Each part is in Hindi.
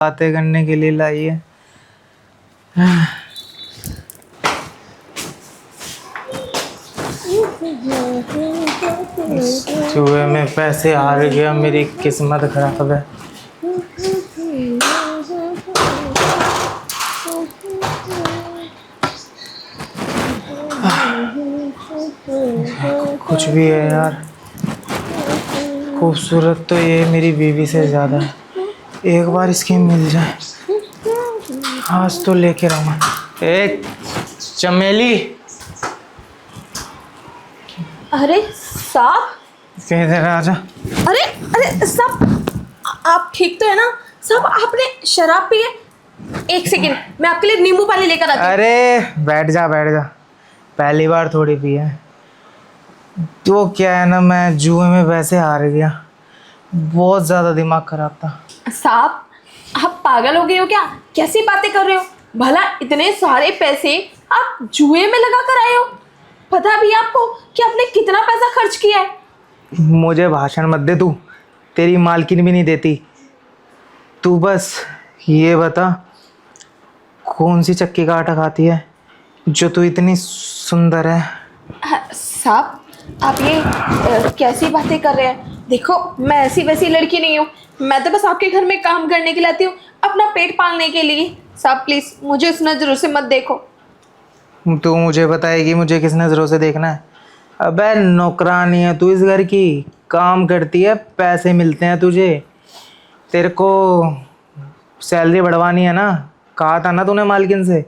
बातें करने के लिए लाई है। जुए में पैसे हार गया, मेरी किस्मत खराब है। कुछ भी है यार, खूबसूरत तो ये मेरी बीवी से ज़्यादा है। एक बार इसकी मिल जाए, आज तो लेके रहूँगा। एक चमेली। अरे साहब, इधर आजा। अरे अरे साहब, आप ठीक तो है ना? साहब आपने शराब पी है? एक सेकंड, मैं आपके लिए नींबू पानी लेकर आती हूँ। अरे बैठ जा बैठ जा, पहली बार थोड़ी पी है। तो क्या है ना, मैं जुए में पैसे हार गया, बहुत ज़्यादा दिमाग खराब था। साहब आप पागल हो गए हो क्या? कैसी बातें कर रहे हो? भला इतने सारे पैसे आप जुए में लगा कर आए हो? पता भी है आपको कि आपने कितना पैसा खर्च किया है? मुझे भाषण मत दे तू, तेरी मालकिन भी नहीं देती। तू बस ये बता, कौन सी चक्की का आटा खाती है जो तू इतनी सुंदर है? साहब आप ये कैसी बातें कर रहे हैं? देखो मैं ऐसी वैसी लड़की नहीं हूँ, मैं तो बस आपके घर में काम करने के लिए आती हूँ, अपना पेट पालने के लिए। साहब प्लीज़ मुझे उस नज़रों से मत देखो। तू मुझे बताएगी मुझे किस नज़रों से देखना है? अबे नौकरानी है तू इस घर की, काम करती है, पैसे मिलते हैं तुझे। तेरे को सैलरी बढ़वानी है ना? कहा था ना तूने मालकिन से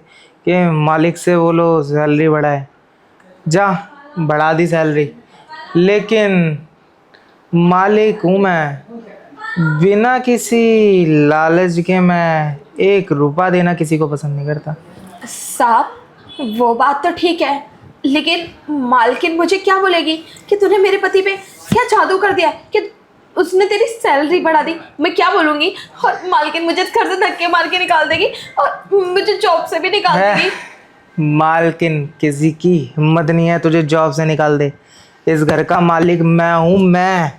कि मालिक से बोलो सैलरी बढ़ाए। जा बढ़ा दी सैलरी, लेकिन मालिक हूँ मैं, बिना किसी लालच के मैं 1 रुपया देना किसी को पसंद नहीं करता। साहब वो बात तो ठीक है, लेकिन मालकिन मुझे क्या बोलेगी कि तूने मेरे पति पे क्या जादू कर दिया कि उसने तेरी सैलरी बढ़ा दी? मैं क्या बोलूँगी? और मालकिन मुझे घर से धक्के मार के निकाल देगी और मुझे जॉब से भी निकाल देगी। मालकिन किसी की हिम्मत नहीं है तुझे जॉब से निकाल दे। इस घर का मालिक मैं हूँ, मैं।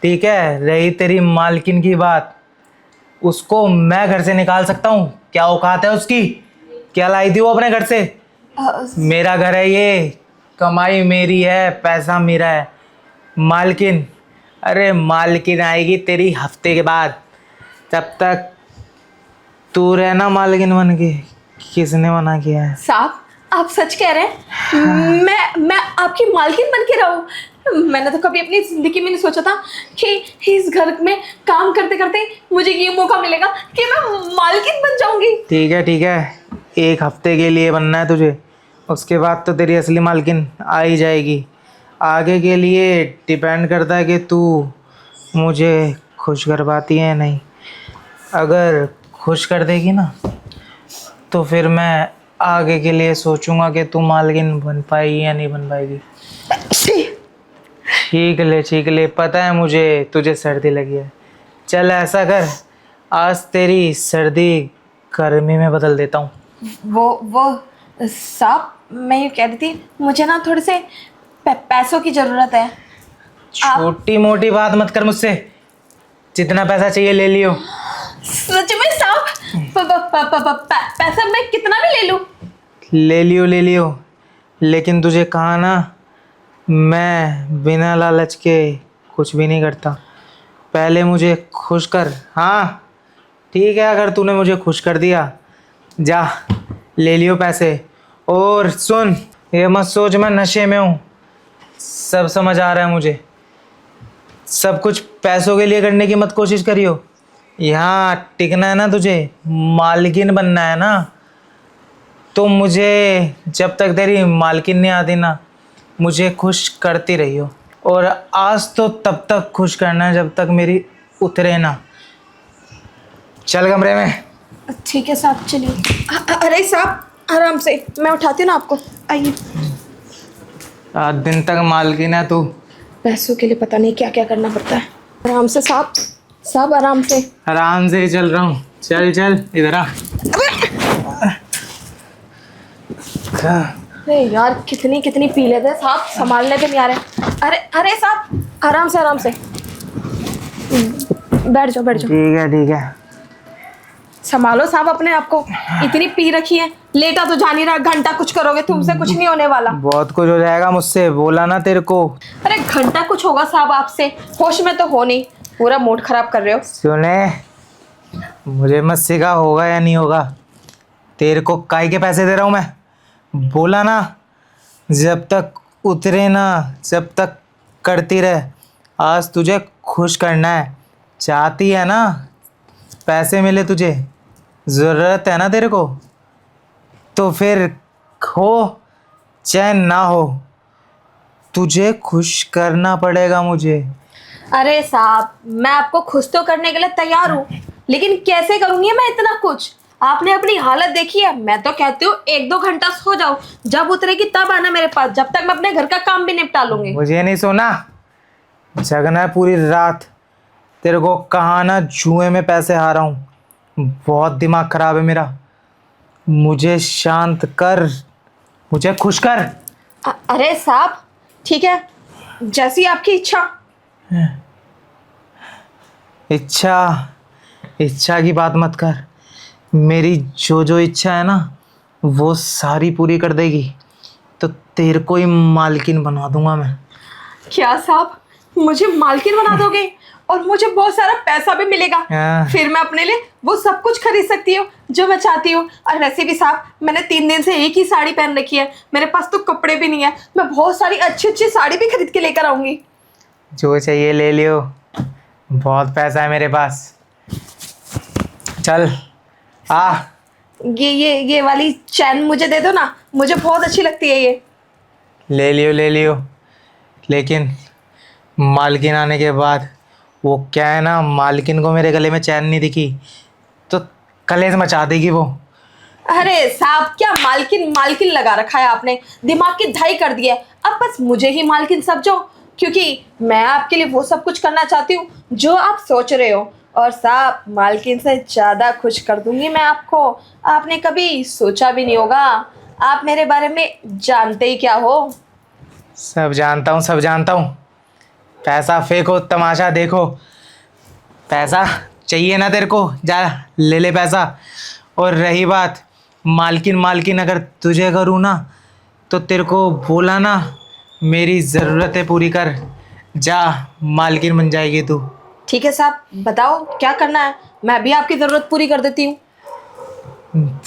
ठीक है, रही तेरी मालकिन की बात, उसको मैं घर से निकाल सकता हूँ? क्या औकात है उसकी? क्या लाई थी वो अपने घर से? मेरा घर है ये, कमाई मेरी है, पैसा मेरा है। मालकिन, अरे मालकिन आएगी तेरी हफ्ते के बाद। तब तक तू रहना मालकिन बन के। किसने मना किया है? साहब आप सच कह रहे हैं? मैं आपकी मालकिन बन के रहूं? मैंने तो कभी अपनी जिंदगी में नहीं सोचा था कि इस घर में काम करते करते मुझे ये मौका मिलेगा कि मैं मालकिन बन जाऊंगी। ठीक है, 1 हफ्ते के लिए बनना है तुझे, उसके बाद तो तेरी असली मालकिन आ ही जाएगी। आगे के लिए डिपेंड करता है कि तू मुझे खुश कर पाती है या नहीं। अगर खुश कर देगी ना, तो फिर मैं आगे के लिए सोचूंगा कि तू मालकिन बन पाएगी या नहीं बन पाएगी। ठीक ले, पता है मुझे तुझे सर्दी लगी है। चल ऐसा कर, आज तेरी सर्दी गर्मी में बदल देता हूँ। वो साहब मैं ये कह रही थी, मुझे ना थोड़े से पैसों की ज़रूरत है। छोटी मोटी बात मत कर मुझसे, जितना पैसा चाहिए ले लियो। सच में साहब? पैसा मैं कितना भी ले लूं? ले लियो, लेकिन तुझे कहा ना, मैं बिना लालच के कुछ भी नहीं करता। पहले मुझे खुश कर। हाँ ठीक है, अगर तूने मुझे खुश कर दिया, जा ले लियो पैसे। और सुन, ये मत सोच मैं नशे में हूँ, सब समझ आ रहा है मुझे। सब कुछ पैसों के लिए करने की मत कोशिश करियो। यहाँ टिकना है ना तुझे, मालकिन बनना है ना, तो मुझे जब तक तेरी मालकिन नहीं आती ना, मुझे खुश करती रही हो। और आज तो तब तक खुश करना है जब तक मेरी उतरे ना। चल कमरे में। ठीक है साहब चलिए। अरे साहब आराम से, मैं उठाती हूँ ना आपको, आइए। 7 दिन तक मालकिन है तू। पैसों के लिए पता नहीं क्या क्या करना पड़ता है। आराम से साहब आराम से। आराम से ही चल रहा हूँ। चल इधर आ। अरे यार कितनी पी लेते हैं साहब, संभालने पे नहीं आ रहे। अरे साहब आराम से बैठ जाओ। ठीक है। संभालो साहब अपने आप को, इतनी पी रखी है, लेटा तो जा नहीं रहा, घंटा कुछ करोगे तुमसे कुछ नहीं होने वाला। बहुत कुछ हो जाएगा मुझसे, बोला ना तेरे को। अरे घंटा कुछ होगा साहब आपसे, होश में तो हो नहीं, पूरा मूड खराब कर रहे हो। सुने, मुझे मत सिखा होगा या नहीं होगा। तेरे को काय के पैसे दे रहा हूँ मैं, बोला ना। जब तक उतरे ना, जब तक करती रहे। आज तुझे खुश करना है, चाहती है ना पैसे मिले तुझे, ज़रूरत है ना तेरे को, तो फिर हो चैन ना हो, तुझे खुश करना पड़ेगा मुझे। अरे साहब मैं आपको खुश तो करने के लिए तैयार हूँ, लेकिन कैसे करूंगी मैं इतना कुछ? आपने अपनी हालत देखी है। मैं तो कहती हूँ 1-2 घंटा सो जाओ, जब उतरेगी तब आना मेरे पास, जब तक मैं अपने घर का काम भी निपटा लूंगी। मुझे नहीं सोना, जगना है पूरी रात। तेरे को कहा ना, जुए में पैसे हारा हूँ, बहुत दिमाग खराब है मेरा। मुझे शांत कर, मुझे खुश कर। अरे साहब ठीक है, जैसी आपकी इच्छा। इच्छा, इच्छा की बात मत कर। मेरी जो जो इच्छा है ना, वो सारी पूरी कर देगी तो तेरे को ही मालकिन बना दूंगा मैं। क्या साहब, मुझे मालकिन बना दोगे और मुझे बहुत सारा पैसा भी मिलेगा? हाँ। फिर मैं अपने लिए वो सब कुछ खरीद सकती हूँ जो मैं चाहती हूँ। और वैसे भी साहब मैंने 3 दिन से एक ही साड़ी पहन रखी है, मेरे पास तो कपड़े भी नहीं है। मैं बहुत सारी अच्छी अच्छी साड़ी भी खरीद के लेकर आऊंगी। जो चाहिए ले लियो, बहुत पैसा है मेरे पास। चल आ। ये वाली चैन मुझे दे दो ना, मुझे बहुत अच्छी लगती है ये। ले लियो ले लियो, लेकिन मालकिन आने के बाद, वो क्या है ना, मालकिन को मेरे गले में चैन नहीं दिखी तो कलेश मचा देगी वो। अरे साहब क्या मालकिन मालकिन लगा रखा है आपने, दिमाग की धाई कर दी है। अब बस मुझे ही मालकिन समझो, क्योंकि मैं आपके लिए वो सब कुछ करना चाहती हूँ जो आप सोच रहे हो। और साहब मालकिन से ज़्यादा खुश कर दूंगी मैं आपको, आपने कभी सोचा भी नहीं होगा। आप मेरे बारे में जानते ही क्या हो। सब जानता हूँ, सब जानता हूँ। पैसा फेंको, तमाशा देखो। पैसा चाहिए ना तेरे को, जा ले ले पैसा। और रही बात मालकिन, मालकिन अगर तुझे करूँ ना, तो तेरे को बोला ना, मेरी ज़रूरतें पूरी कर, जा मालकिन बन जाएगी तू। ठीक है साहब बताओ क्या करना है, मैं भी आपकी ज़रूरत पूरी कर देती हूँ।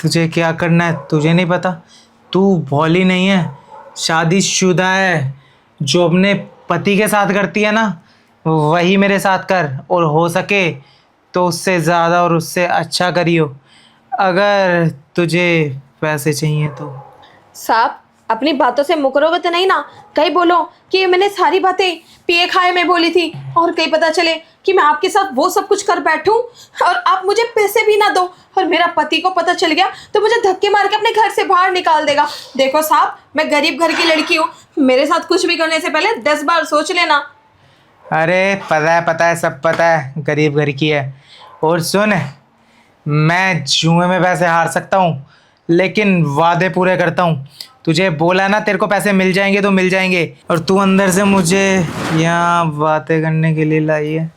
तुझे क्या करना है तुझे नहीं पता? तू भोली नहीं है, शादीशुदा है। जो अपने पति के साथ करती है ना, वही मेरे साथ कर, और हो सके तो उससे ज़्यादा और उससे अच्छा करियो, अगर तुझे पैसे चाहिए तो। साहब अपनी बातों से मुकरोगे तो नहीं ना? कहीं बोलो कि ये मैंने सारी बातें पिए खाए में बोली थी, और कहीं पता चले कि मैं आपके साथ वो सब कुछ कर बैठूं और आप मुझे पैसे भी ना दो, और मेरा पति को पता चल गया तो मुझे धक्के मार के अपने घर से बाहर निकाल देगा। देखो साहब मैं गरीब घर की लड़की हूँ, मेरे साथ कुछ भी करने से पहले 10 बार सोच लेना। अरे पता है, सब पता है, गरीब घर की है। और सुन, मैं जुए में पैसे हार सकता हूँ, लेकिन वादे पूरे करता हूँ। तुझे बोला ना तेरे को पैसे मिल जाएंगे तो मिल जाएंगे, और तू अंदर से मुझे यहाँ बातें करने के लिए लाई है।